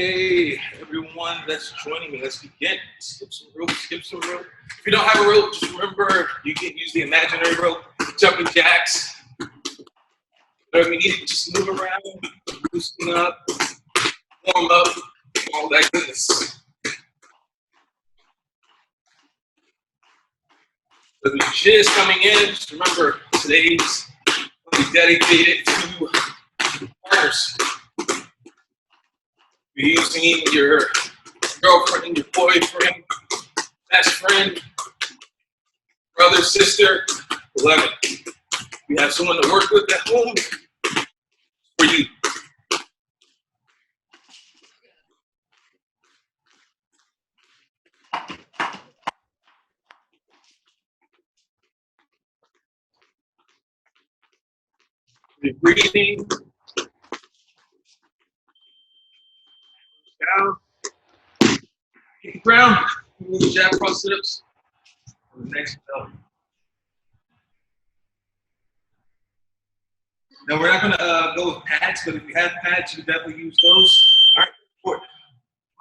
Okay, everyone that's joining me, let's begin. Skip some rope, skip some rope. If you don't have a rope, just remember you can use the imaginary rope, jumping jacks. Whatever you need, just move around, loosen up, warm up, all that goodness. So if you're just coming in, just remember today's will be dedicated to partners. You're using your girlfriend, your boyfriend, best friend, brother, sister, beloved. You have someone to work with at home for you. You're breathing down, hit the ground, move jab cross sit-ups for the next level. Now we're not going to go with pads, but if you have pads, you can definitely use those. All right, forward,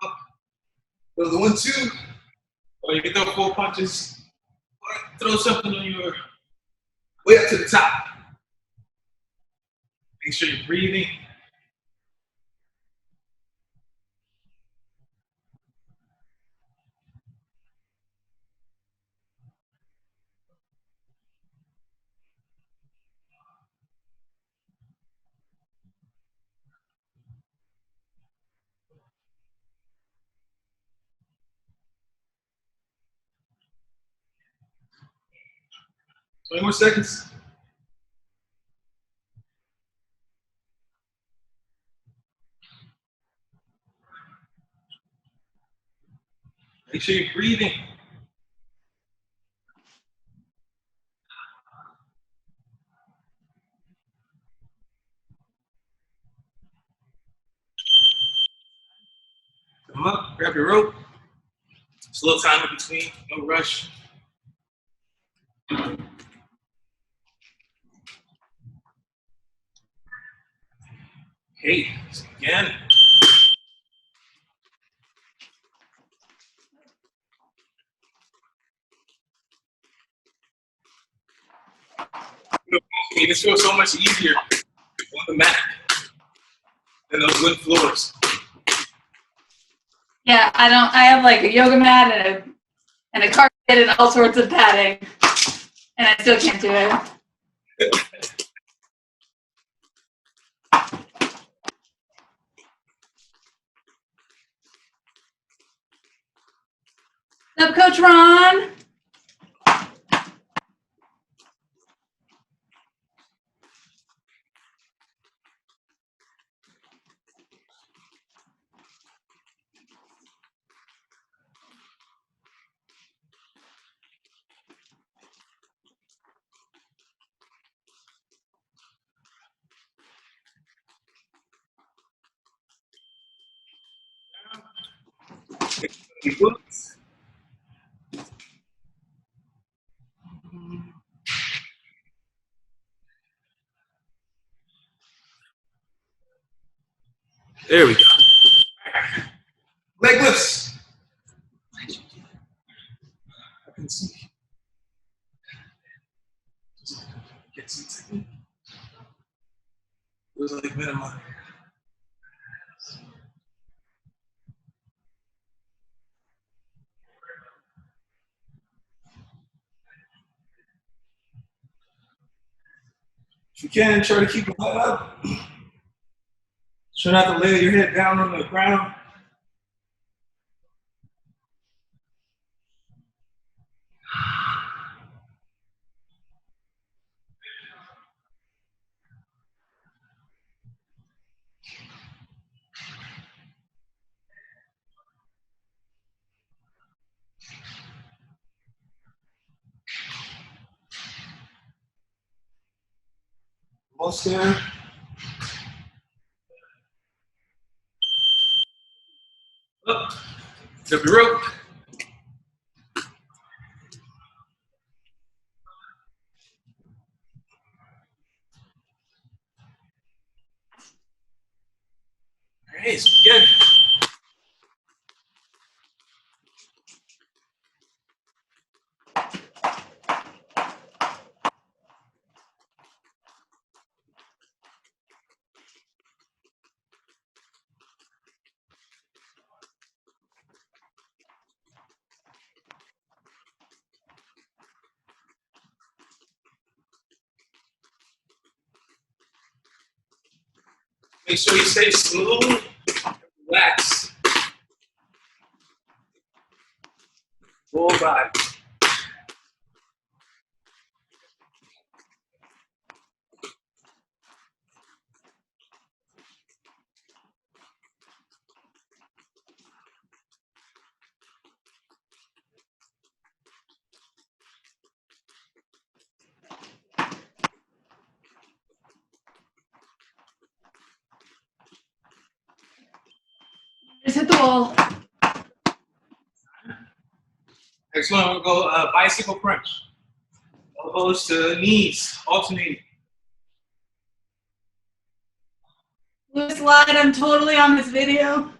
up. So the 1-2, or you can throw 4 punches, or throw something on your way up to the top. Make sure you're breathing. Twenty more seconds. Make sure you're breathing. Come up, grab your rope. Just a little time in between, no rush. Okay, so again. This feels so much easier on the mat than those wood floors. Yeah, I have like a yoga mat and a carpet and all sorts of padding, and I still can't do it. What's up, Coach Ron? There we go. Leg lifts. I can see. Just get some technique. Feels like minimum. If you can, try to keep your head up. Try not to lay your head down on the ground. Almost there. Up. Grab your rope. All right, so again. Make sure you stay smooth, relax. Full body. Just hit the wall. Next one, we'll go bicycle crunch. Elbows to knees, alternating. Lewis lied, I'm totally on this video.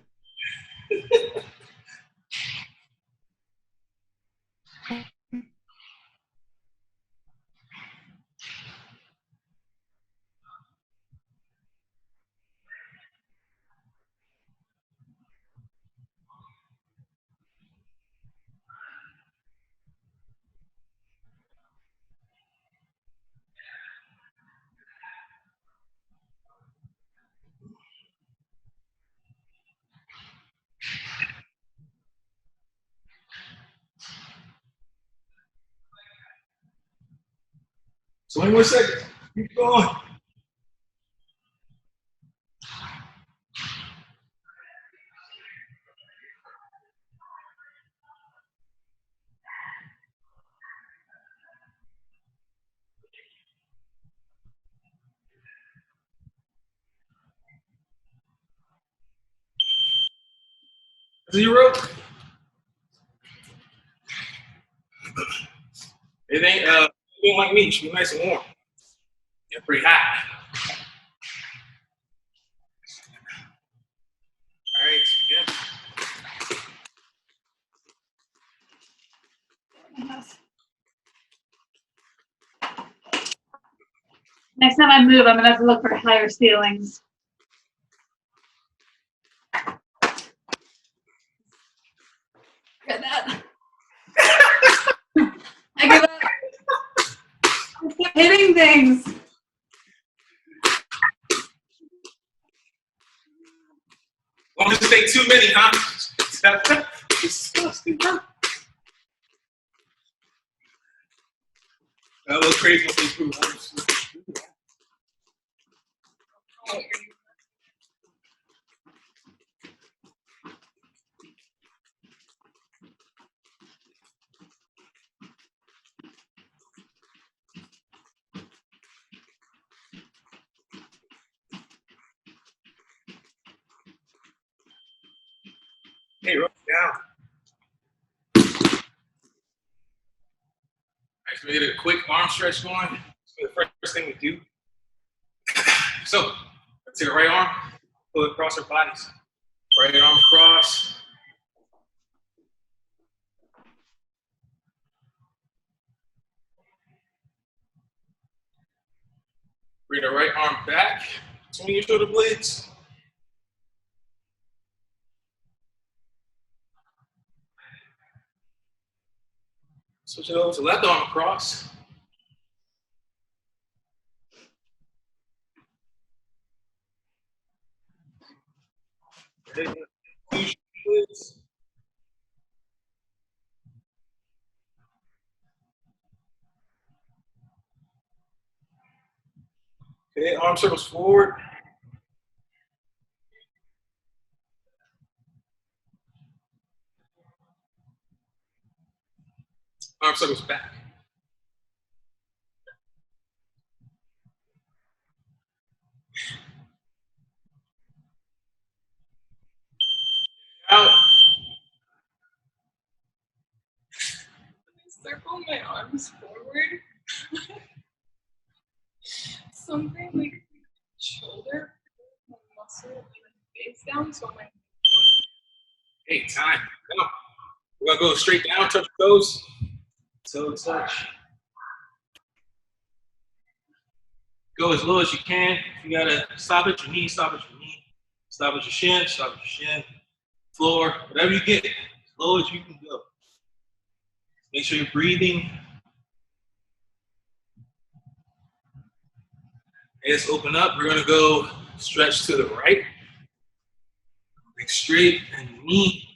So 20 more seconds. Keep going. Zero. It ain't like me. It should be nice and warm. Yeah, pretty hot. All right, again. Next time I move, I'm gonna have to look for higher ceilings. Get that. I give up. I keep hitting things. Won't just take too many, huh? Disgusting, huh? That was crazy. Hey, roll down. Actually, we get a quick arm stretch going. It's the first thing we do. So, let's take the right arm, pull it across our bodies. Right arm across. Bring the right arm back between your shoulder blades. Switch it over to left arm across. Okay. Okay, arm circles forward. Arm circles back. Out. Circle my arms forward. Something like shoulder, my muscle, and face down, so my Hey, time. Come on. We're gonna go straight down, touch toes. Toe touch. Go as low as you can. If you gotta stop at your knee, stop at your knee. Stop at your shin, stop at your shin. Floor, whatever you get, as low as you can go. Make sure you're breathing. Hands open up. We're gonna go stretch to the right. Leg straight and knee.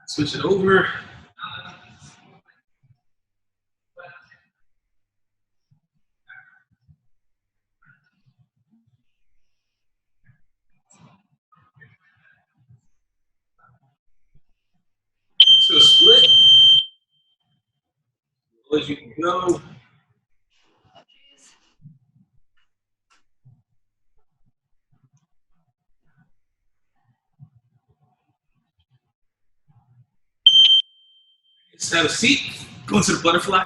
Switch it over. To a split. As low as you can go. Just have a seat. Go into the butterfly.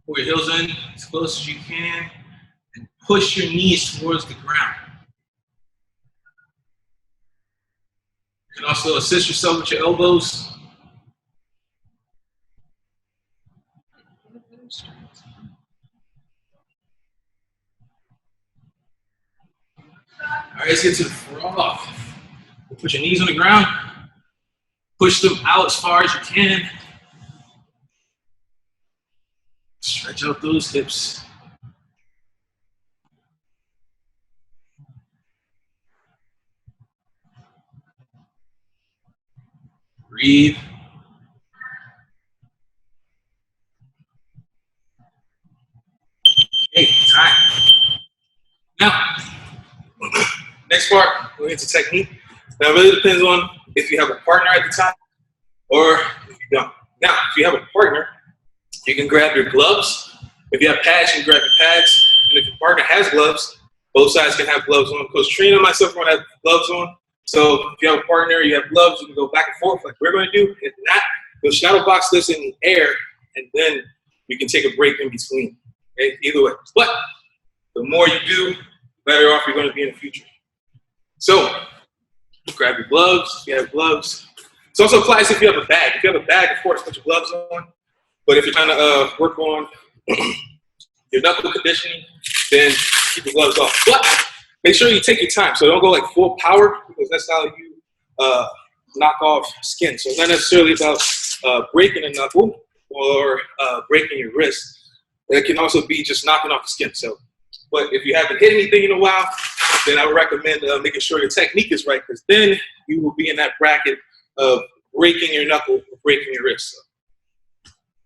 Pull your heels in as close as you can and push your knees towards the ground. You can also assist yourself with your elbows. All right, let's get to the frog. Put your knees on the ground. Push them out as far as you can. Stretch out those hips. Breathe. Okay, time. Now, next part, we'll get to technique. Now, it really depends on if you have a partner at the time or if you don't. Now, if you have a partner, you can grab your gloves. If you have pads, you can grab your pads. And if your partner has gloves, both sides can have gloves on. Coach Trina and myself are going to have gloves on. So if you have a partner, you have gloves, you can go back and forth like we're going to do. If not, you'll shadow box this in the air, and then you can take a break in between. Okay? Either way. But the more you do, the better off you're going to be in the future. So grab your gloves if you have gloves. It also applies if you have a bag. If you have a bag, of course, put your gloves on. But if you're trying to work on your knuckle conditioning, then keep your gloves off. But make sure you take your time. So don't go like full power, because that's how you knock off skin. So it's not necessarily about breaking a knuckle or breaking your wrist. It can also be just knocking off the skin. So, but if you haven't hit anything in a while, then I would recommend making sure your technique is right, because then you will be in that bracket of breaking your knuckle or breaking your wrist. So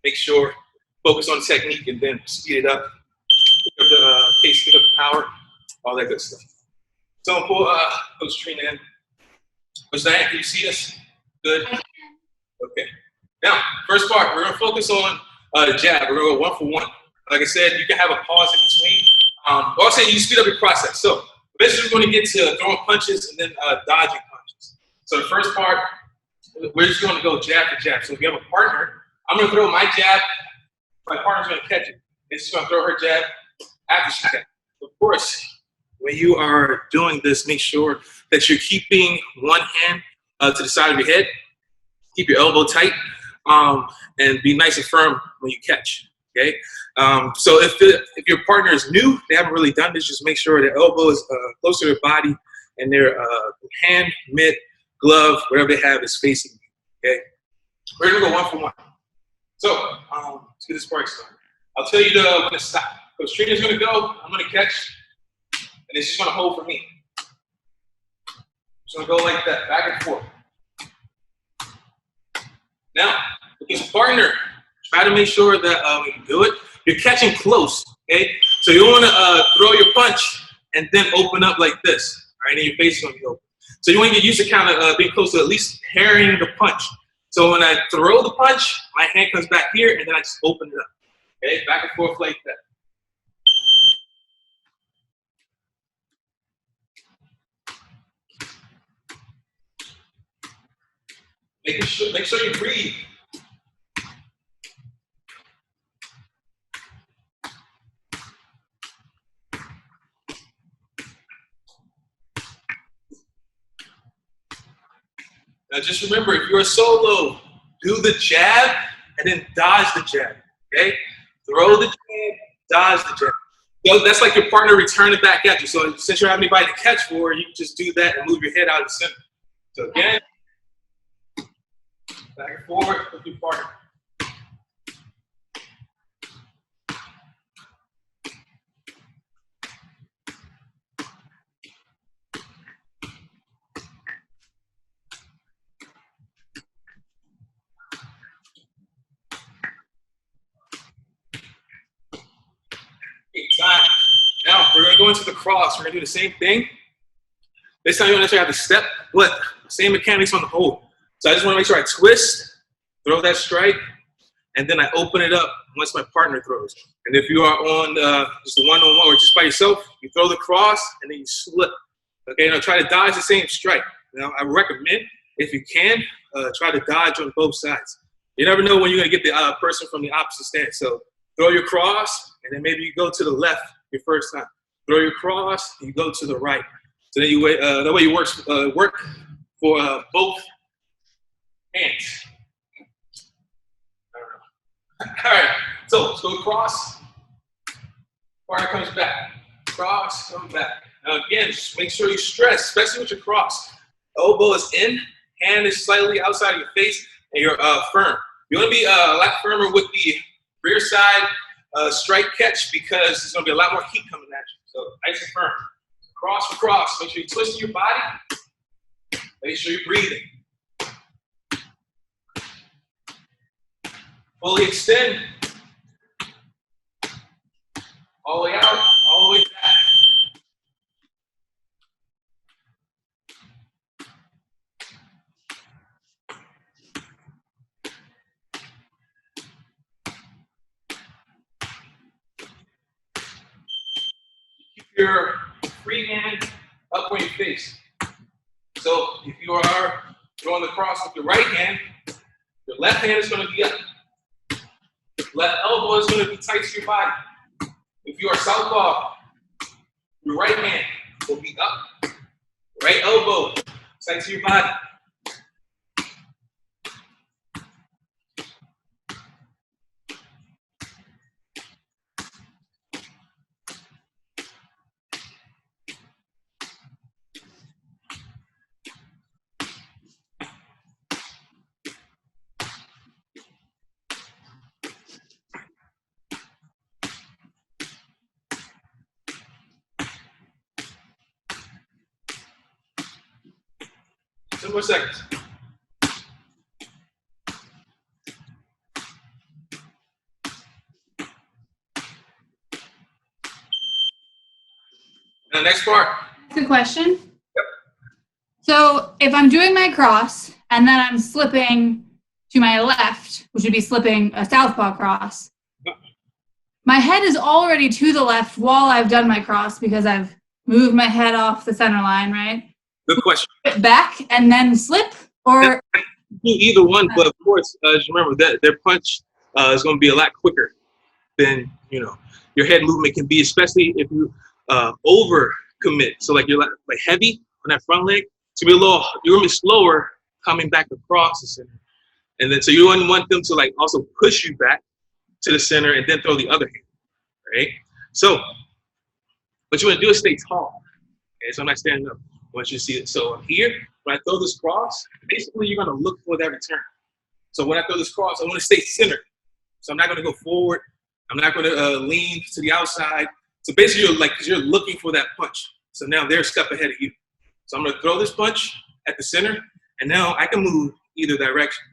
make sure, focus on technique, and then speed it up. Pick up the pace, pick up the power, all that good stuff. So pull Coach Trina in. Coach Diane, can you see us? Good? Okay. Now, first part, we're going to focus on the jab. We're going to go 1 for 1. Like I said, you can have a pause in between. Also, you speed up your process. So eventually we're going to get to throwing punches and then dodging punches. So the first part, we're just going to go jab to jab. So if you have a partner, I'm going to throw my jab. My partner's going to catch it. And she's going to throw her jab after she catches it. Of course, when you are doing this, make sure that you're keeping one hand to the side of your head. Keep your elbow tight and be nice and firm when you catch. Okay. So if your partner is new, they haven't really done this, just make sure their elbow is close to their body and their hand, mitt, glove, whatever they have is facing you. Okay. We're going to go 1 for 1. So let's get this part started. I'll tell you when to stop. Coach Trina's going to go. I'm going to catch. And then she's going to hold for me. So I'm going to go like that, back and forth. Now, with this partner, try to make sure that when you do it, you're catching close, okay? So you want to throw your punch and then open up like this, all right? And your face is going to be open. So you want to get used to kind of being close to at least parrying the punch. So when I throw the punch, my hand comes back here, and then I just open it up, okay? Back and forth like that. Make sure you breathe. Now just remember, if you're a solo, do the jab and then dodge the jab, okay? Throw the jab, dodge the jab. So that's like your partner returning back at you. So since you don't have anybody to catch for, you can just do that and move your head out of the center. So again, back and forward with your partner. Time. Now we're going to go into the cross. We're going to do the same thing. This time you don't necessarily have to step, but same mechanics on the hold. So I just want to make sure I twist, throw that strike, and then I open it up once my partner throws. And if you are on just a one-on-one or just by yourself, you throw the cross and then you slip. Okay, now try to dodge the same strike. Now I recommend, if you can, try to dodge on both sides. You never know when you're going to get the person from the opposite stance. So throw your cross, and then maybe you go to the left your first time. Throw your cross, you go to the right. So then you wait. That way you work for both hands. All right. So let's go cross. Partner comes back. Cross, come back. Now again, just make sure you stress, especially with your cross. Elbow is in, hand is slightly outside of your face, and you're firm. You want to be a lot firmer with the rear side strike catch because there's going to be a lot more heat coming at you. So nice and firm. Cross for cross. Make sure you twist your body. Make sure you're breathing. Fully extend. All the way out, all the way back. Your free hand up on your face. So if you are throwing the cross with your right hand, your left hand is going to be up. Left elbow is going to be tight to your body. If you are southpaw, your right hand will be up. Right elbow tight to your body. Two more seconds. Now, next part. Good question. Yep. So if I'm doing my cross and then I'm slipping to my left, which would be slipping a southpaw cross, my head is already to the left while I've done my cross because I've moved my head off the center line, right? Good question. Back and then slip, or Do either one, but of course, just remember that their punch is going to be a lot quicker than your head movement can be, especially if you over commit. So like you're like heavy on that front leg, so you're going to be slower coming back across the center, and then so you wouldn't want them to like also push you back to the center and then throw the other hand, right? So what you want to do is stay tall. Okay, so I'm not standing up. I want you to see it. So here, when I throw this cross, basically you're going to look for that return. So when I throw this cross, I want to stay centered. So I'm not going to go forward. I'm not going to lean to the outside. So basically, you're looking for that punch. So now they're a step ahead of you. So I'm going to throw this punch at the center, and now I can move either direction.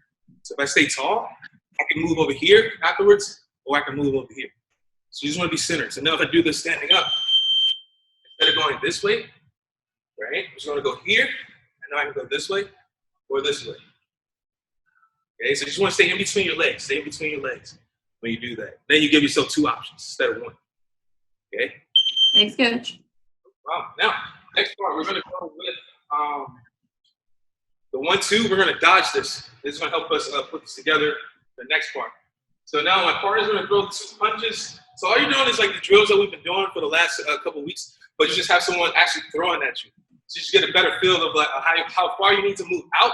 So if I stay tall, I can move over here afterwards, or I can move over here. So you just want to be centered. So now if I do this standing up, instead of going this way, right, I'm just going to go here, and now I can go this way or this way. Okay, so you just want to stay in between your legs. Stay in between your legs when you do that. Then you give yourself two options instead of one. Okay? thanks, coach. Wow. Now, next part, we're going to go with the 1-2. We're going to dodge this. This is going to help us put this together, the next part. So now my partner's going to throw 2 punches. So all you're doing is like the drills that we've been doing for the last couple of weeks, but you just have someone actually throwing at you. So you just get a better feel of like how far you need to move out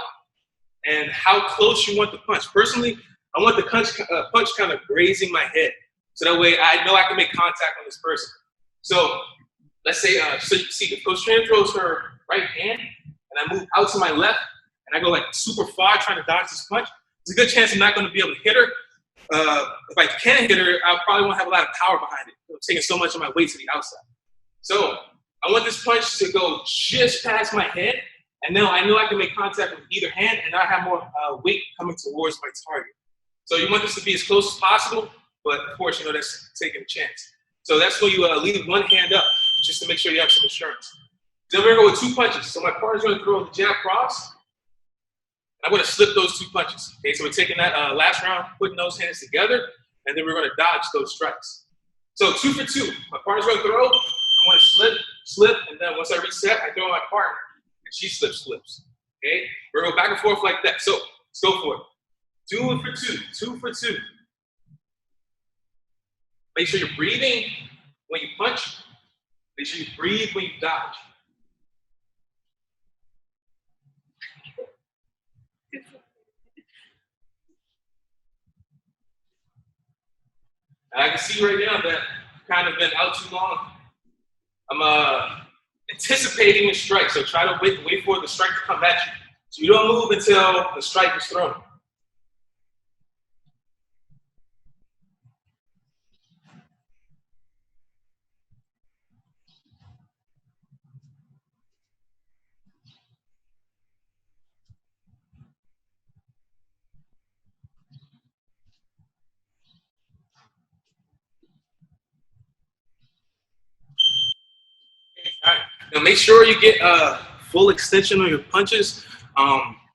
and how close you want the punch. Personally, I want the punch kind of grazing my head. So that way I know I can make contact on this person. So let's say, so you see, if Coach Trina throws her right hand and I move out to my left and I go like super far trying to dodge this punch, there's a good chance I'm not going to be able to hit her. If I can hit her, I probably won't have a lot of power behind it. I'm taking so much of my weight to the outside. So I want this punch to go just past my head, and now I know I can make contact with either hand, and I have more weight coming towards my target. So you want this to be as close as possible, but of course, you know, that's taking a chance. So that's when you leave one hand up, just to make sure you have some insurance. Then we're gonna go with 2 punches. So my partner's gonna throw the jab cross. I'm going to slip those 2 punches. Okay, so we're taking that last round, putting those hands together, and then we're going to dodge those strikes. So 2 for 2. My partner's going to throw. I'm going to slip, and then once I reset, I throw my partner, and she slips. Okay, we're going to go back and forth like that. So let's go for it. 2 for 2. 2 for 2. Make sure you're breathing when you punch. Make sure you breathe when you dodge. And I can see right now that I've kind of been out too long. I'm anticipating the strike, so try to wait for the strike to come at you. So you don't move until the strike is thrown. All right. Now make sure you get full extension on your punches.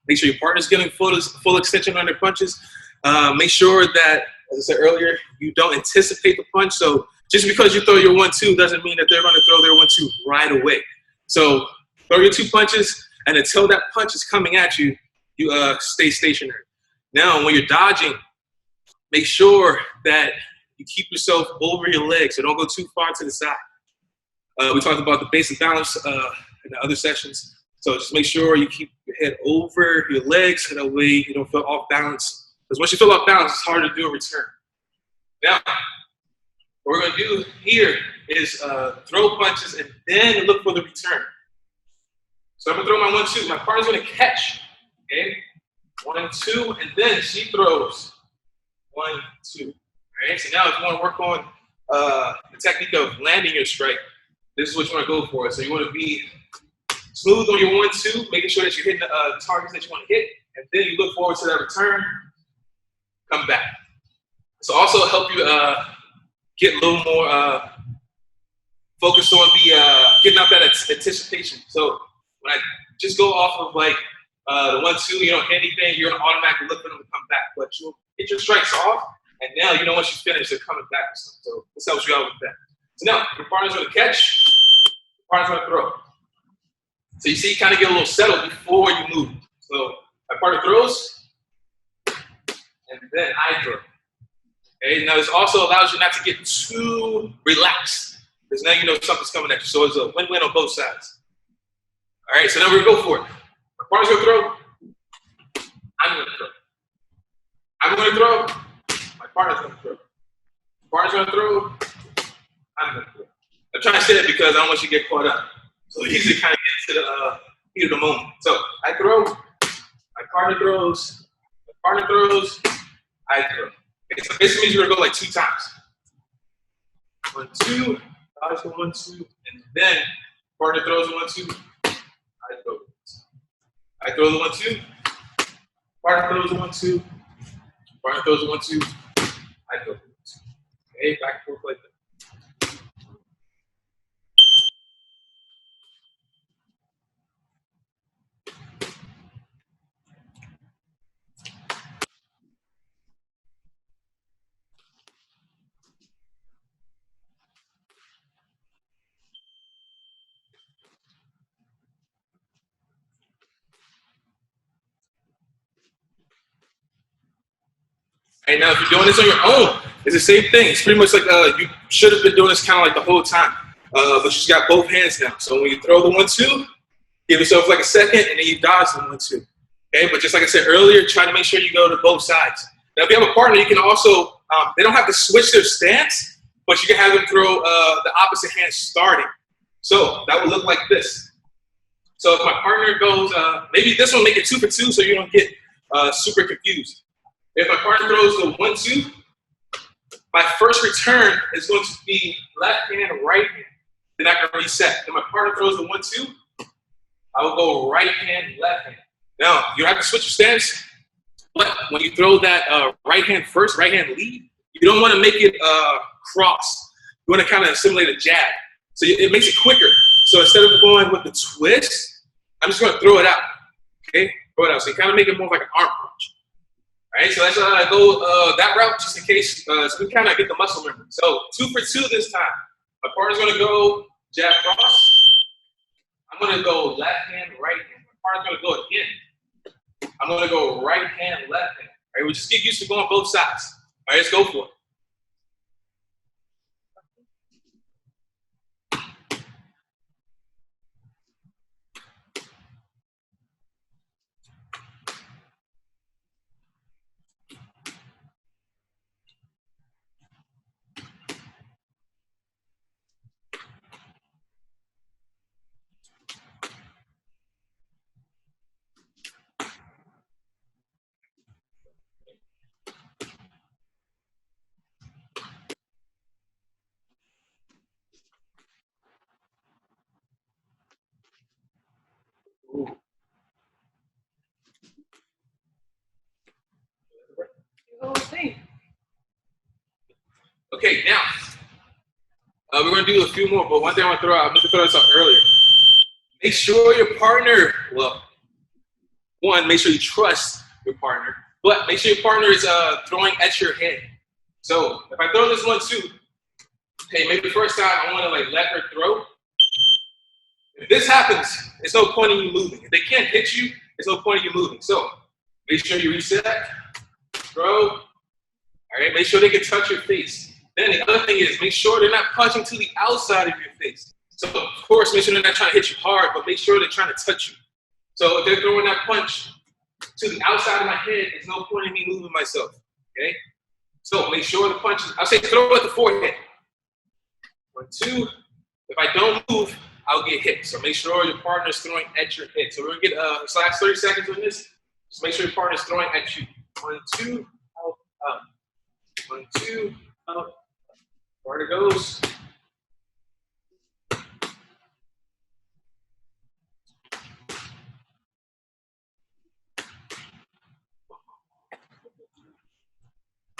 Make sure your partner's getting full extension on their punches. Make sure that, as I said earlier, you don't anticipate the punch. So just because you throw your 1-2 doesn't mean that they're going to throw their 1-2 right away. So throw your 2 punches, and until that punch is coming at you, you stay stationary. Now, when you're dodging, make sure that you keep yourself over your legs, so don't go too far to the side. We talked about the basic balance in the other sessions. So just make sure you keep your head over your legs so that way you don't feel off balance. Because once you feel off balance, it's hard to do a return. Now, what we're going to do here is throw punches and then look for the return. So I'm going to throw my 1-2. My partner's going to catch. Okay? 1-2, and then she throws 1-2. All right? So now if you want to work on the technique of landing your strike, this is what you want to go for. So you want to be smooth on your 1-2, making sure that you're hitting the targets that you want to hit, and then you look forward to that return, come back. So also help you get a little more focused on the getting out that anticipation. So when I just go off of like the 1-2, you don't hit anything, you're gonna automatically look for them to come back. But you'll get your strikes off, and now you know once you finish, they're coming back. So this helps you out with that. So now your partner's gonna catch, your partner's gonna throw. So you see, you kind of get a little settled before you move. So my partner throws, and then I throw. Okay, now this also allows you not to get too relaxed, because now you know something's coming at you. So it's a win-win on both sides. All right, so now we're gonna go for it. My partner's gonna throw, I'm gonna throw. I'm gonna throw, my partner's gonna throw. My partner's gonna throw, I'm gonna throw. I'm trying to say that because I don't want you to get caught up. So easy to kind of get into the heat of the moment. So I throw, my partner throws, my partner throws, I throw. Okay, so basically means you're gonna go like 2 times. 1-2, dodge the 1-2, and then partner throws the 1-2, I throw. I throw the 1-2, partner throws the 1-2, partner throws the 1-2, I throw the 1-2. Okay, back and forth like that. And now if you're doing this on your own, it's the same thing. It's pretty much like you should have been doing this kind of like the whole time. But you just got both hands now. So when you throw the 1-2, give yourself like a second, and then you dodge the 1-2. Okay, but just like I said earlier, try to make sure you go to both sides. Now, if you have a partner, you can also, they don't have to switch their stance, but you can have them throw the opposite hand starting. So that would look like this. So if my partner goes, maybe this will make it 2 for 2 so you don't get super confused. If my partner throws the 1-2, my first return is going to be left hand, right hand. Then I can reset. Then my partner throws the 1-2, I will go right hand, left hand. Now, you have to switch your stance, but when you throw that right hand first, right hand lead, you don't want to make it cross. You want to kind of simulate a jab. So it makes it quicker. So instead of going with the twist, I'm just going to throw it out. Okay? Throw it out. So you kind of make it more like an arm punch. All right? So let's go that route just in case. So we kind of get the muscle memory. So 2 for 2 this time. My partner's going to go jab cross. I'm going to go left hand, right hand. My partner's going to go again. I'm going to go right hand, left hand. All right? We just get used to going both sides. All right? Let's go for it. Okay, now we're going to do a few more, but one thing I want to throw out, I meant to throw this out earlier. Make sure your partner, well, one, make sure you trust your partner, but make sure your partner is throwing at your head. So if I throw this 1-2, hey, maybe the first time I want to like let her throw. If this happens, there's no point in you moving. If they can't hit you, there's no point in you moving. So make sure you reset, throw. All right, make sure they can touch your face. Then the other thing is make sure they're not punching to the outside of your face. So of course, make sure they're not trying to hit you hard, but make sure they're trying to touch you. So if they're throwing that punch to the outside of my head, there's no point in me moving myself. Okay? So make sure the punch, I'll say throw at the forehead. 1-2. If I don't move, I'll get hit. So make sure your partner's throwing at your head. So we're gonna get this last 30 seconds on this. Just make sure your partner's throwing at you. 1-2, out, up. 1-2, up. Where it goes.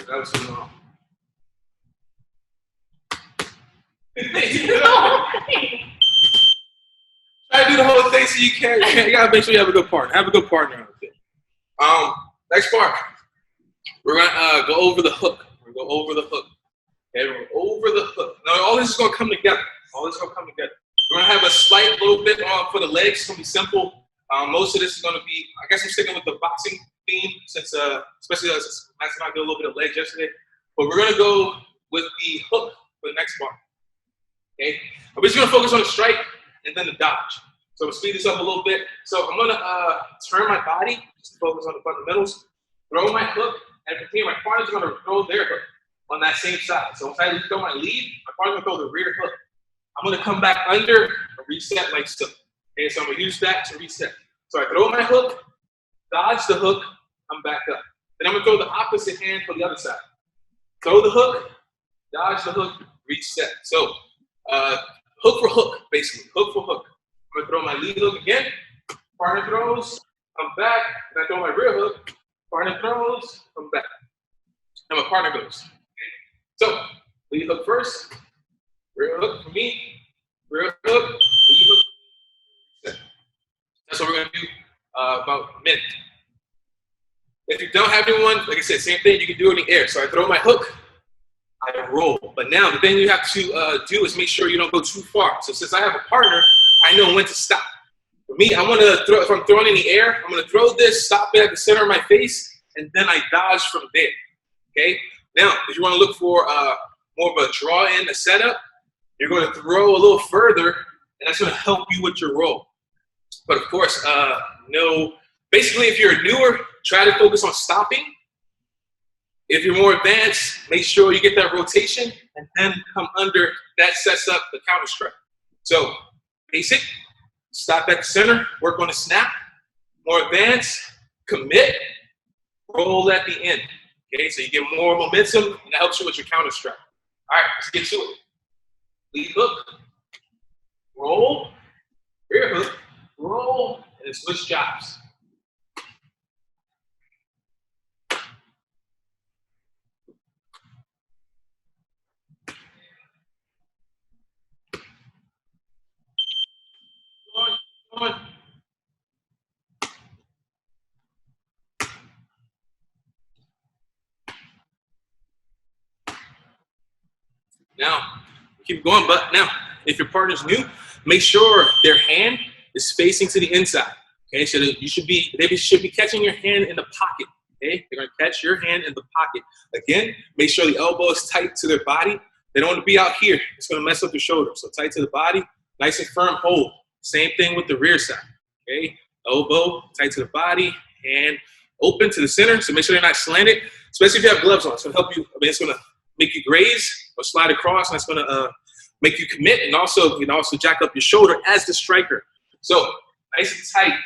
That was too long. Try to do the whole thing so you can. You gotta make sure you have a good partner. Have a good partner out there. Next part. We're gonna go over the hook. We're gonna go over the hook. Okay, we're over the hook. Now all this is gonna come together. All this is gonna come together. We're gonna have a slight little bit for the legs. It's gonna be simple. Most of this is gonna be, I guess I'm sticking with the boxing theme since, especially since Max and I did a little bit of legs yesterday. But we're gonna go with the hook for the next part. Okay, we're just gonna focus on the strike and then the dodge. So we'll speed this up a little bit. So I'm gonna turn my body, just to focus on the fundamentals, throw my hook, and continue. My partner's gonna throw their hook on that same side. So once I throw my lead, my partner's gonna throw the rear hook. I'm gonna come back under and reset like so. Okay, so I'm gonna use that to reset. So I throw my hook, dodge the hook, come back up. Then I'm gonna throw the opposite hand for the other side. Throw the hook, dodge the hook, reset. So hook for hook, basically, hook for hook. I'm gonna throw my lead hook again, partner throws, come back, then I throw my rear hook, partner throws, come back. And my partner goes. Okay? So lead hook first, rear hook for me, rear hook, lead hook, reset. That's what we're gonna do about a minute. If you don't have anyone, like I said, same thing, you can do it in the air. So I throw my hook, I roll. But now the thing you have to do is make sure you don't go too far. So since I have a partner, I know when to stop. For me, I want to throw, if I'm throwing in the air, I'm going to throw this, stop it at the center of my face, and then I dodge from there. Okay? Now, if you want to look for more of a draw in, a setup, you're going to throw a little further, and that's going to help you with your roll. But of course, basically if you're newer, try to focus on stopping If you're more advanced, make sure you get that rotation and then come under. That sets up the counter strike. So basic, stop at the center, work on the snap. More advanced, commit, roll at the end. Okay, so you get more momentum and that helps you with your counter strike. All right, let's get to it. Lead hook, roll, rear hook, roll, and then switch jobs. Come on. Now, keep going, but now, if your partner's new, make sure their hand is facing to the inside. Okay, so they should be catching your hand in the pocket. Okay, they're gonna catch your hand in the pocket. Again, make sure the elbow is tight to their body. They don't want to be out here. It's gonna mess up the shoulder. So tight to the body, nice and firm hold. Same thing with the rear side. Okay, elbow tight to the body, hand open to the center. So make sure they're not slanted, especially if you have gloves on. It's gonna help you. I mean, it's gonna make you graze or slide across, and that's gonna make you commit, and also you can also jack up your shoulder as the striker. So nice and tight.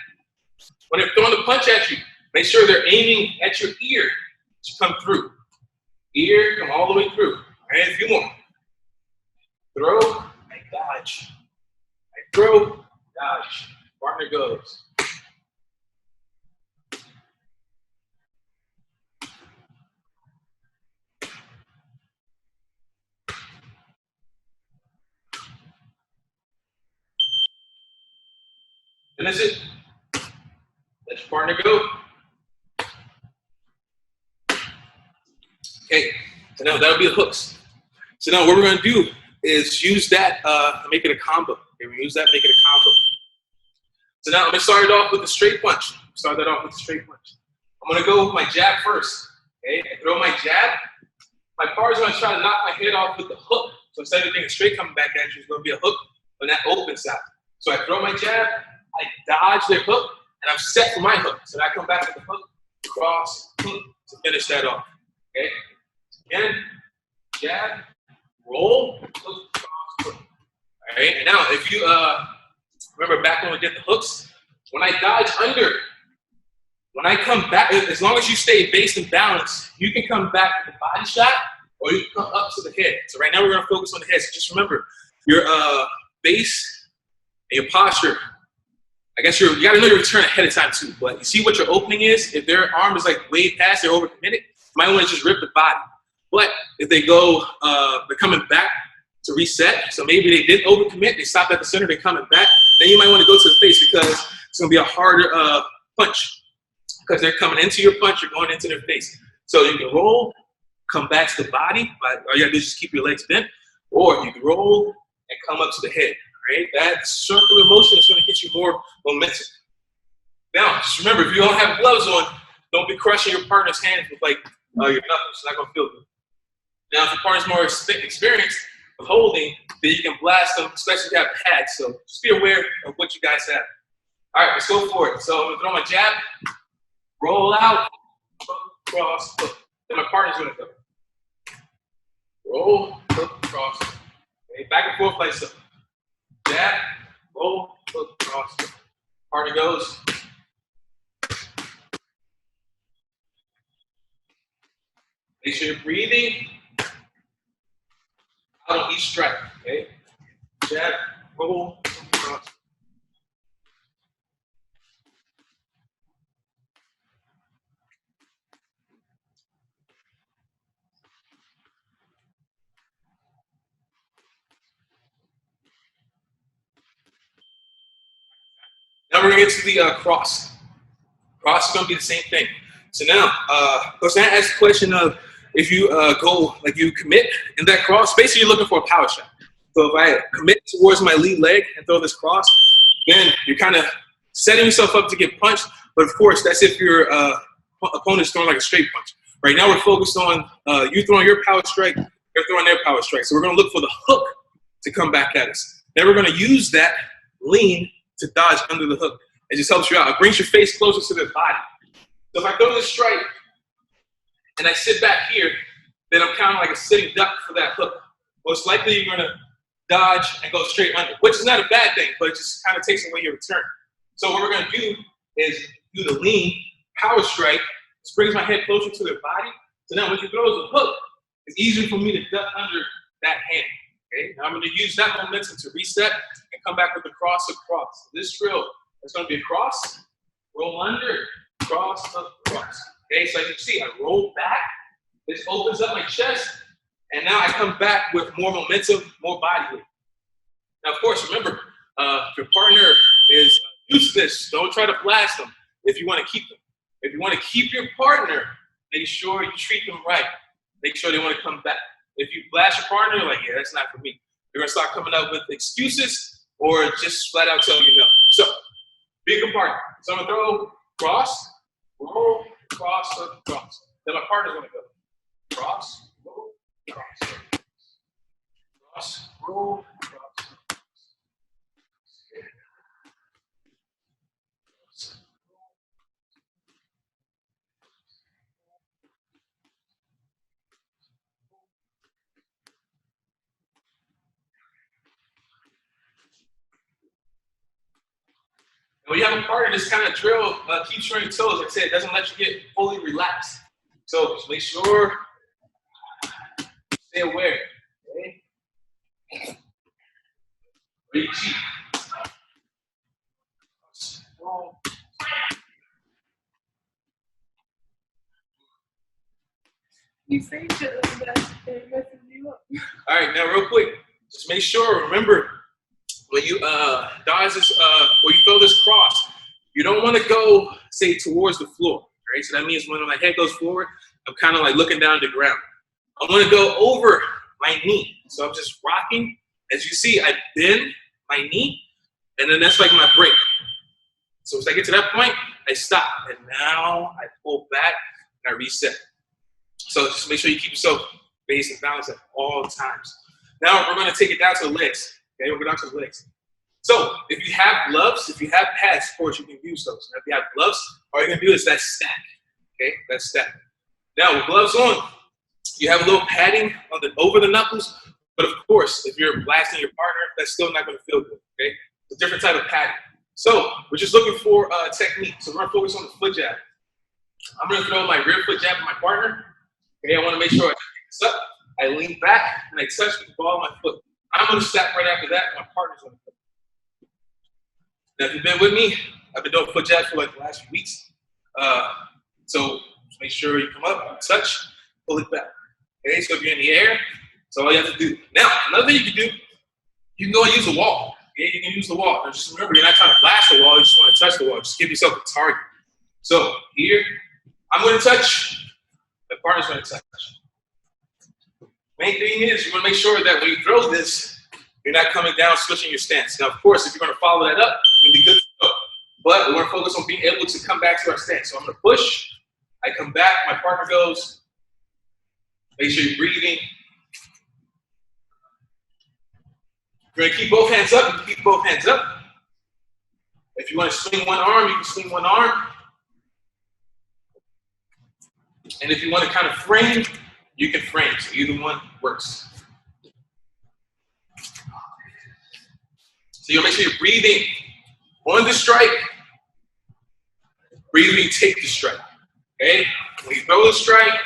When they're throwing the punch at you, make sure they're aiming at your ear to come through. Ear, come all the way through. All right, a few more. Throw and dodge. Throw, dodge. Partner goes. And that's it. Let your partner go. Okay, so now that'll be the hooks. So now what we're gonna do is use that to make it a combo. Okay, we use that, make it a combo. So now I'm gonna start it off with a straight punch. Start that off with a straight punch. I'm gonna go with my jab first. Okay, I throw my jab. My partner's gonna try to knock my head off with the hook. So instead of being straight coming back at you, it's gonna be a hook on that open side. So I throw my jab, I dodge their hook, and I'm set for my hook. So I come back with the hook, cross, hook to finish that off. Okay? Again, jab, roll, hook, cross, hook. All right? And now, if you remember back when we did the hooks, when I dodge under, when I come back, as long as you stay based and balanced, you can come back with a body shot or you can come up to the head. So right now we're going to focus on the head. So just remember, your base and your posture, I guess you got to know your return ahead of time too. But you see what your opening is? If their arm is like way past, they're overcommitted, you might want to just rip the body. But if they go, they're coming back to reset. So maybe they didn't overcommit, they stopped at the center, they're coming back. Then you might want to go to the face because it's going to be a harder punch because they're coming into your punch, you're going into their face. So you can roll, come back to the body. All you got to do is just keep your legs bent. Or you can roll and come up to the head. Right? That circular motion is going to get you more momentum. Now, just remember, if you don't have gloves on, don't be crushing your partner's hands with like your knuckles. It's not going to feel good. Now, if your partner's more experienced with holding, then you can blast them, especially if you have pads. So just be aware of what you guys have. All right, let's go for it. So I'm going to throw my jab, roll out, hook, cross, hook. Then my partner's going to go. Roll, hook, cross. Okay, back and forth like so. Jab, roll, hook, cross. Partner goes. Make sure you're breathing out on each strike. Okay? Jab, roll, hook, cross. Now we're going to get to the cross. Cross is going to be the same thing. So now, because I asked the question of if you go, like you commit in that cross, basically you're looking for a power shot. So if I commit towards my lead leg and throw this cross, then you're kind of setting yourself up to get punched. But of course, that's if your opponent's throwing like a straight punch. Right now we're focused on you throwing your power strike, they're throwing their power strike. So we're going to look for the hook to come back at us. Then we're going to use that lean to dodge under the hook. It just helps you out. It brings your face closer to their body. So if I throw this strike and I sit back here, then I'm kind of like a sitting duck for that hook. Most likely you're gonna dodge and go straight under, which is not a bad thing, but it just kind of takes away your return. So what we're gonna do is do the lean power strike. This brings my head closer to their body. So now when you throw the hook, it's easier for me to duck under that hand. Okay, now I'm gonna use that momentum to reset and come back with a cross across. So this drill is gonna be a cross, roll under, cross, up, cross. Okay, so as you can see, I roll back. This opens up my chest, and now I come back with more momentum, more body weight. Now, of course, remember, if your partner is used to this, don't try to blast them if you want to keep them. If you want to keep your partner, make sure you treat them right. Make sure they want to come back. If you blast your partner, you're like, yeah, that's not for me. They're going to start coming up with excuses or just flat out tell you no. So, be a good partner. So I'm going to throw cross, roll, cross, up, cross. Then my partner's going to go cross, roll, cross, cross, roll, cross. When you have a partner, this kind of drill keeps you on your toes. Like I said, it doesn't let you get fully relaxed. So just make sure, stay aware. Okay? Reach. You say that it messes you up. All right, now real quick, just make sure, remember, when you dodge this, when you throw this cross, you don't want to go, say, towards the floor, right? So that means when my head goes forward, I'm kind of like looking down at the ground. I want to go over my knee. So I'm just rocking. As you see, I bend my knee, and then that's like my break. So as I get to that point, I stop, and now I pull back and I reset. So just make sure you keep yourself base and balance at all times. Now we're going to take it down to the legs. Okay, we'll go down to the legs. So if you have gloves, if you have pads, of course you can use those. Now, if you have gloves, all you're going to do is that stack. Okay, that stack. Now with gloves on, you have a little padding on over the knuckles, but of course, if you're blasting your partner, that's still not going to feel good. Okay, it's a different type of padding. So we're just looking for technique. So we're going to focus on the foot jab. I'm going to throw my rear foot jab at my partner. Okay, I want to make sure I pick this up. I lean back and I touch with the ball of my foot. I'm going to step right after that. My partner's going to put. Now, if you've been with me, I've been doing foot jabs for like the last few weeks. So just make sure you come up, touch, pull it back. Okay, so if you're in the air, that's all you have to do. Now, another thing you can do, you can go and use the wall. Okay, you can use the wall. Now, just remember, you're not trying to blast the wall. You just want to touch the wall. Just give yourself a target. So here, I'm going to touch. The partner's going to touch. Main thing is you want to make sure that when you throw this, you're not coming down, switching your stance. Now, of course, if you're going to follow that up, you'll be good to go. But we're going to focus on being able to come back to our stance. So I'm going to push. I come back. My partner goes. Make sure you're breathing. You're going to keep both hands up. You can keep both hands up. If you want to swing one arm, you can swing one arm. And if you want to kind of frame, you can frame. So either one works. So you'll make sure you're breathing on the strike. Breathing, take the strike. Okay? When you throw the strike,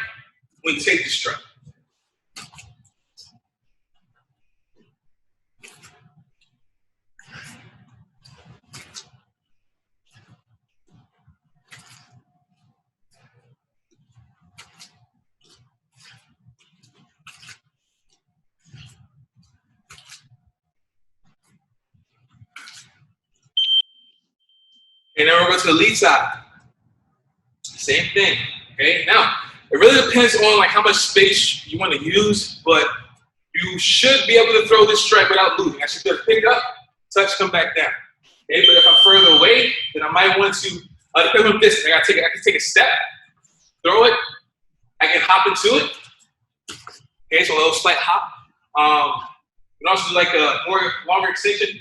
when you take the strike. And then we're going to the lead side. Same thing. Okay. Now, it really depends on like how much space you want to use, but you should be able to throw this strike without moving. I should be able to pick it up, touch, come back down. Okay. But if I'm further away, then I might want to depends on distance. I can take a step, throw it. I can hop into it. Okay. So a little slight hop. You can also do like a longer extension,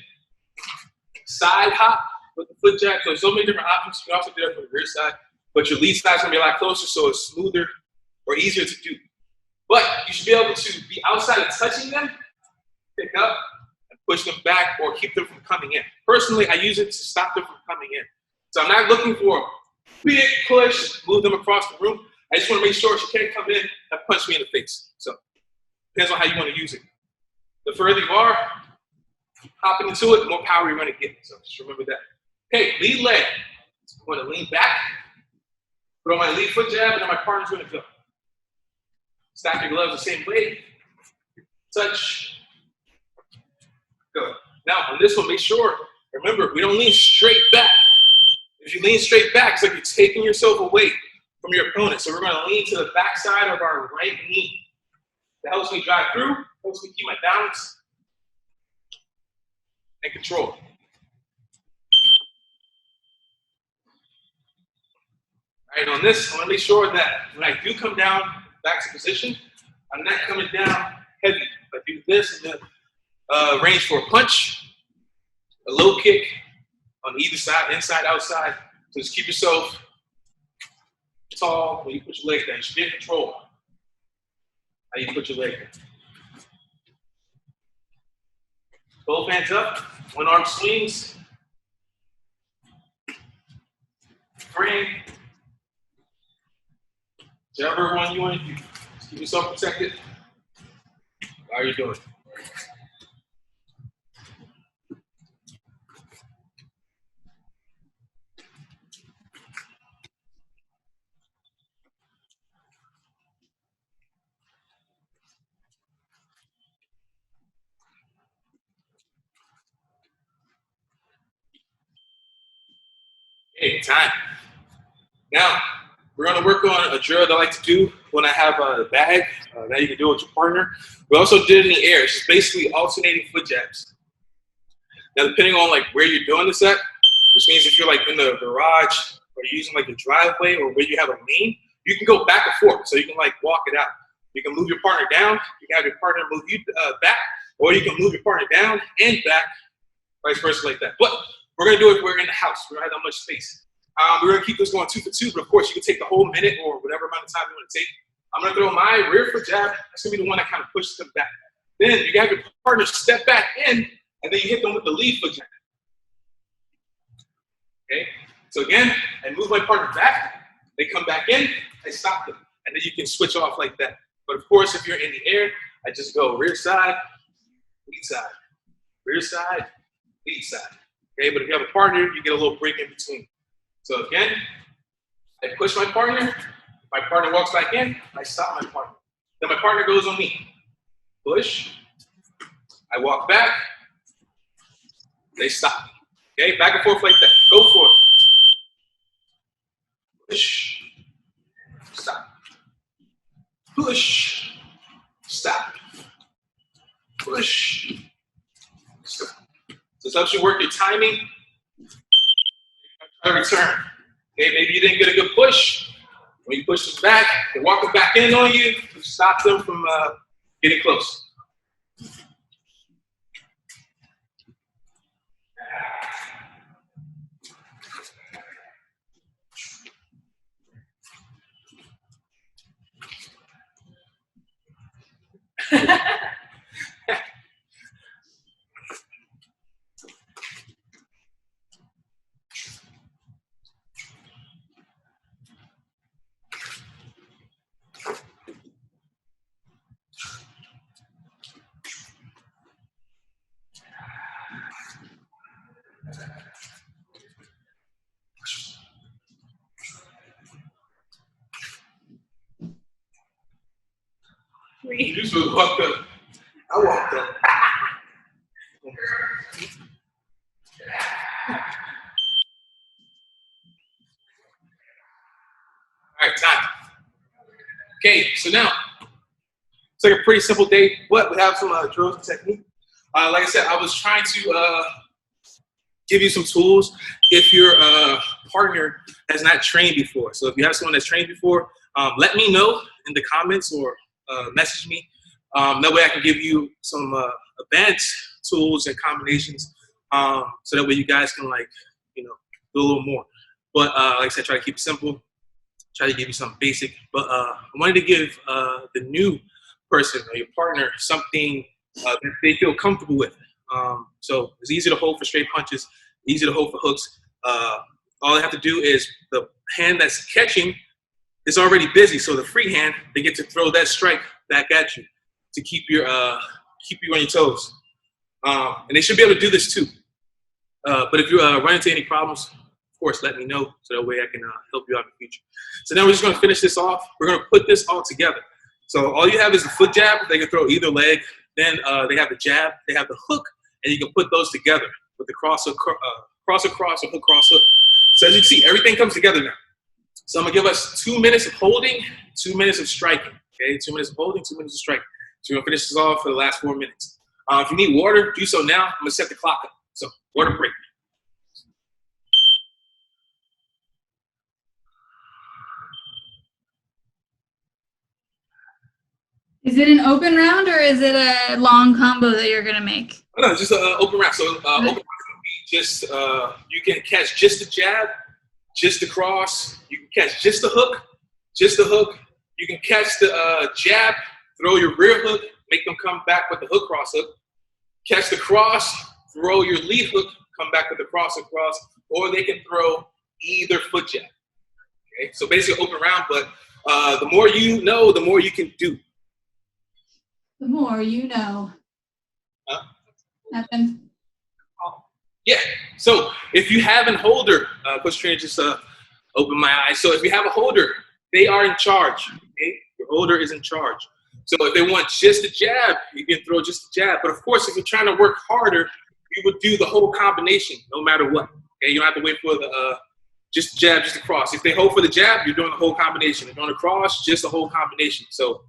side hop. With the foot jab, so there's so many different options. You can also do that from the rear side, but your lead side is going to be a lot closer, so it's smoother or easier to do. But you should be able to be outside and touching them, pick up, and push them back or keep them from coming in. Personally, I use it to stop them from coming in. So I'm not looking for a big push, move them across the room. I just want to make sure she can't come in and punch me in the face. So depends on how you want to use it. The further you are hopping into it, the more power you're going to get. So just remember that. Okay, lead leg. I'm going to lean back, put on my lead foot jab, and then my partner's going to go. Stack your gloves the same way. Touch. Go. Now, on this one, make sure, remember, we don't lean straight back. If you lean straight back, it's like you're taking yourself away from your opponent. So we're going to lean to the back side of our right knee. That helps me drive through, helps me keep my balance and control. All right, on this, I want to make sure that when I do come down back to position, I'm not coming down heavy. I do this and then range for a punch, a low kick on either side, inside, outside. So just keep yourself tall when you put your leg down. You should be in control how you put your leg down. Both hands up, one arm swings. Frame. Whichever one you want to do. Just keep yourself protected. How are you doing? Okay, time. Now, we're going to work on a drill that I like to do when I have a bag that you can do with your partner. We also did it in the air. It's just basically alternating foot jabs. Now, depending on like where you're doing this at, which means if you're like in the garage or you're using like the driveway or where you have a lane, you can go back and forth. So you can like walk it out. You can move your partner down. You can have your partner move you back, or you can move your partner down and back, vice versa like that. But we're going to do it. We're in the house. We don't have that much space. We're going to keep this going 2 for 2, but of course you can take the whole minute or whatever amount of time you want to take. I'm going to throw my rear foot jab. That's going to be the one that kind of pushes them back. Then you have your partner step back in, and then you hit them with the lead foot jab. Okay? So again, I move my partner back. They come back in. I stop them. And then you can switch off like that. But of course, if you're in the air, I just go rear side, lead side. Rear side, lead side. Okay? But if you have a partner, you get a little break in between. So again, I push my partner walks back in, I stop my partner. Then my partner goes on me. Push, I walk back, they stop me. Okay, back and forth like that. Go for it. Push, stop. Push, stop. Push, stop. So this helps you work your timing. Return. Okay, maybe you didn't get a good push. When you push them back, they're walking back in on you, you stop them from getting close. You just walked up. I walked up. All right, time. Okay, so now it's like a pretty simple day, but we have some drills and technique. Like I said, I was trying to give you some tools if your partner has not trained before. So if you have someone that's trained before, let me know in the comments or message me. That way I can give you some advanced tools and combinations so that way you guys can do a little more. But like I said, try to keep it simple. try to give you something basic, but I wanted to give the new person or your partner something that they feel comfortable with. So it's easy to hold for straight punches, easy to hold for hooks. All they have to do is the hand that's catching is already busy, so the free hand, they get to throw that strike back at you to keep you on your toes. And they should be able to do this too. But if you run into any problems, of course, let me know so that way I can help you out in the future. So now we're just going to finish this off. We're going to put this all together. So all you have is the foot jab. They can throw either leg. Then they have the jab. They have the hook, and you can put those together with the cross across or hook cross hook. So as you can see, everything comes together now. So I'm going to give us 2 minutes of holding, 2 minutes of striking. Okay, 2 minutes of holding, 2 minutes of striking. So we're going to finish this off for the last 4 minutes. If you need water, do so now. I'm going to set the clock up. So water break. Is it an open round or is it a long combo that you're gonna make? Oh, no, just an open round. So open round would be just, you can catch just the jab, just the cross. You can catch just the hook, You can catch the jab, throw your rear hook, make them come back with the hook cross hook. Catch the cross, throw your lead hook, come back with the cross across, or they can throw either foot jab. Okay, so basically open round, but the more you know, the more you can do. The more you know. Nothing. Yeah. So if you have a holder, Coach Trina just opened my eyes. So if you have a holder, they are in charge. Okay? Your holder is in charge. So if they want just a jab, you can throw just a jab. But of course, if you're trying to work harder, you would do the whole combination, no matter what. Okay? You don't have to wait for the just jab, just a cross. If they hold for the jab, you're doing the whole combination. If you're on the cross, just the whole combination. So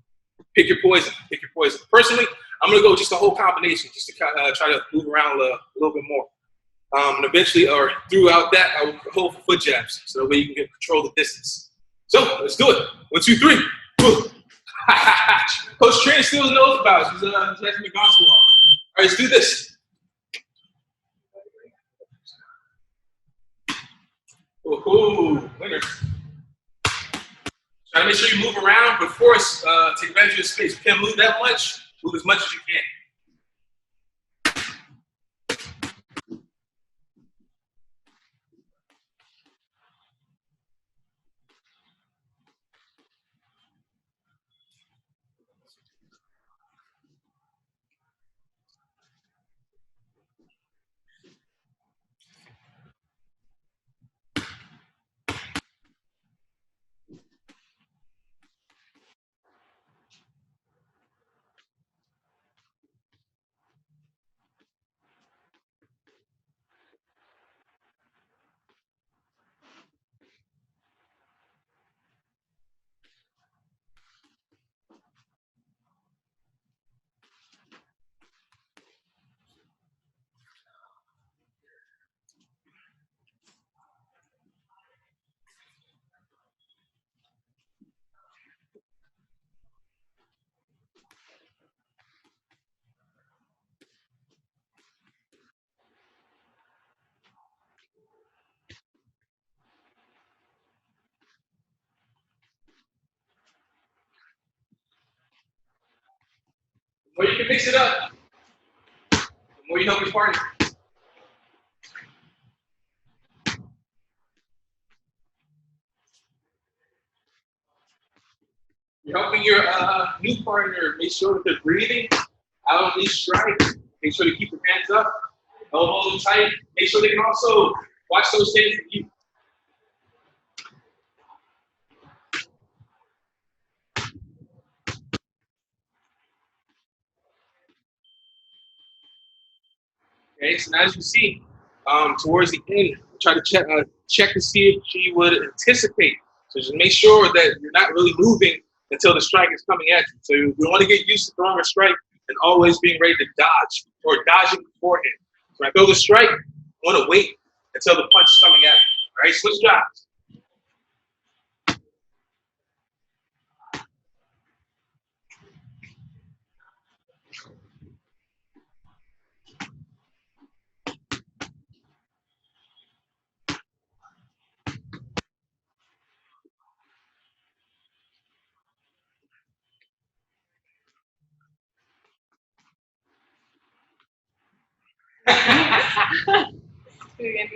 pick your poison. Pick your poison. Personally, I'm going to go just the whole combination, just to try to move around a little bit more. And eventually, or throughout that, I will hold for foot jabs, so that way you can control the distance. So let's do it. 1, 2, 3. Coach Trina still knows about it. She's hasn't been gone too long. All right, let's do this. Ooh, winner. Try to make sure you move around, but of course, take advantage of your space. You can't move that much. Move as much as you can. The more you can mix it up, the more you help your partner. You're helping your new partner make sure that they're breathing out on each strike. Make sure to keep your hands up, elbows tight. Make sure they can also watch those things for you. Okay, so now as you see, towards the end, try to check to see if she would anticipate. So just make sure that you're not really moving until the strike is coming at you. So you want to get used to throwing a strike and always being ready to dodge or dodging beforehand. So when I throw the strike, I want to wait until the punch is coming at you. All right, switch jobs.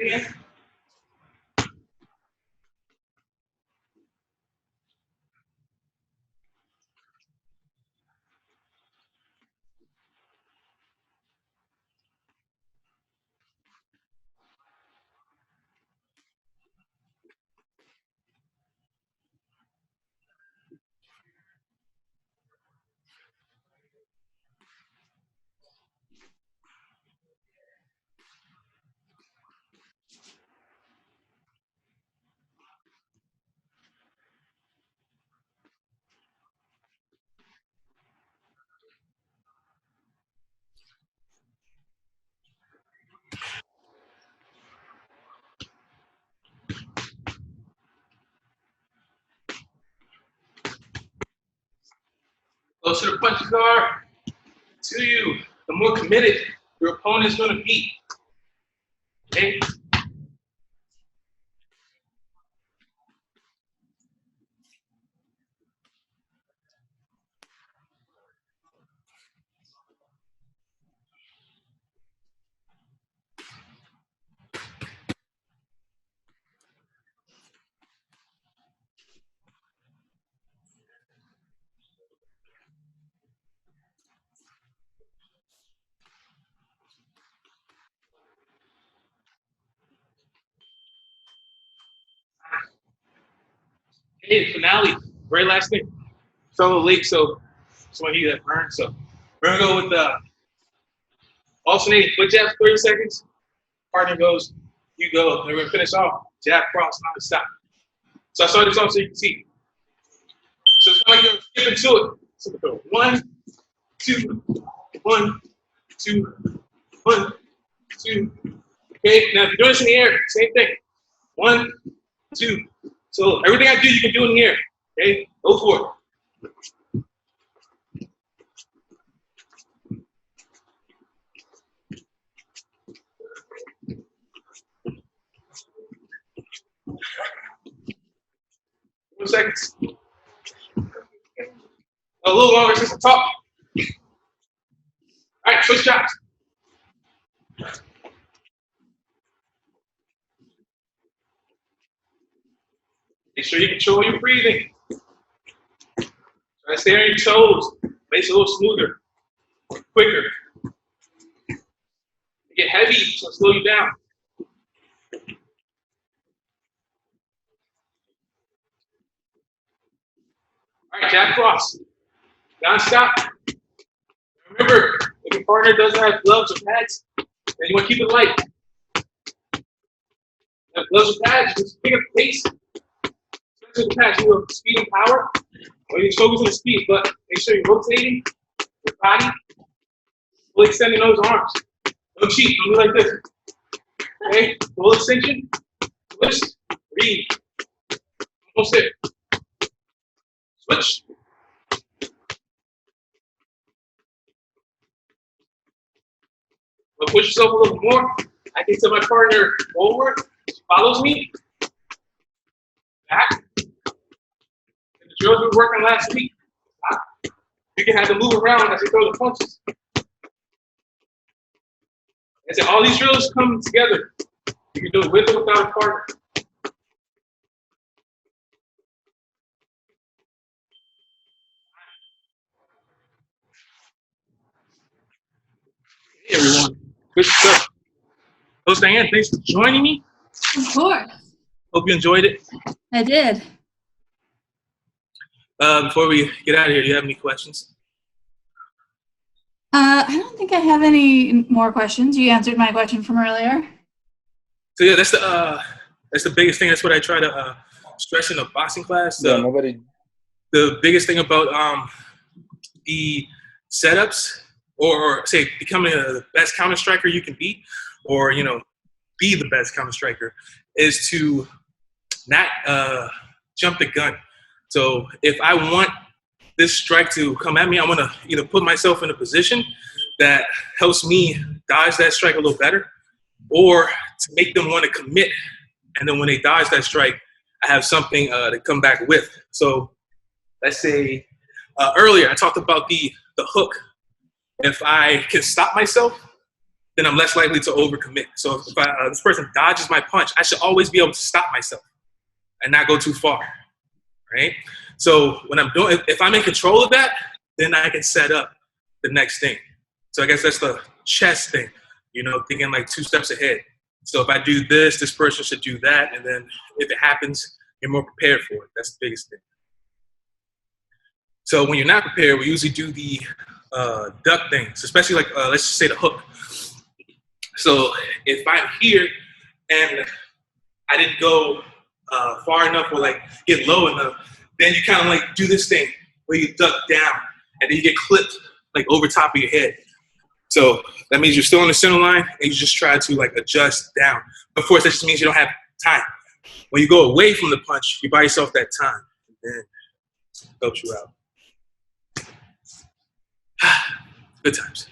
again. Closer the punches are to you, the more committed your opponent is going to be. Okay? Okay, the finale, very last thing. Fellow league, so when he that burns. So we're gonna go with the alternating foot jabs, 30 seconds. Partner goes, you go, and we're gonna finish off jab cross non-stop. So I started this off so you can see. So it's kind of like you're skipping to it. So we go 1, 2, 1, 2, 1, 2. Okay, now if you're doing this in the air, same thing. 1, 2. So everything I do, you can do in the air. Okay, go for it. Seconds. A little longer since the top. All right, switch shots. Make sure you control your breathing. Try to stay on your toes. Makes it a little smoother, quicker. You get heavy, so slow you down. All right, jab cross. Non-stop. Remember, if your partner doesn't have gloves or pads, then you want to keep it light. If gloves or pads, just pick up the pace. Especially the pads, you know, speed and power. Or you just focus on the speed, but make sure you're rotating your body, fully extending those arms. Don't cheat, don't do like this. Okay, full extension, twist, read. Almost there. Switch. But push yourself a little more. I can tell my partner forward. She follows me. Back. And the drills we were working last week. You can have to move around as you throw the punches. And so all these drills come together. You can do it with or without a partner. Hey everyone. Good stuff. Host Diane, thanks for joining me. Of course. Hope you enjoyed it. I did. Before we get out of here, do you have any questions? I don't think I have any more questions. You answered my question from earlier. So yeah, that's the biggest thing. That's what I try to stress in a boxing class. The biggest thing about the setups, or say becoming the best counter striker you can be, or be the best counter striker, is to not jump the gun. So if I want this strike to come at me, I want to either put myself in a position that helps me dodge that strike a little better, or to make them want to commit. And then when they dodge that strike, I have something to come back with. So let's say earlier I talked about the hook. If I can stop myself then I'm less likely to overcommit. So if this person dodges my punch, I should always be able to stop myself and not go too far, right? So when I'm doing, if I'm in control of that, then I can set up the next thing. So I guess that's the chess thing, you know, thinking like 2 steps ahead. So if I do this, this person should do that. And then if it happens, you're more prepared for it. That's the biggest thing. So when you're not prepared, we usually do the duck things, especially like, let's just say the hook. So if I'm here and I didn't go far enough or like get low enough, then you kind of like do this thing where you duck down and then you get clipped like over top of your head. So that means you're still on the center line and you just try to like adjust down. Of course, that just means you don't have time. When you go away from the punch, you buy yourself that time and then it helps you out. Good times.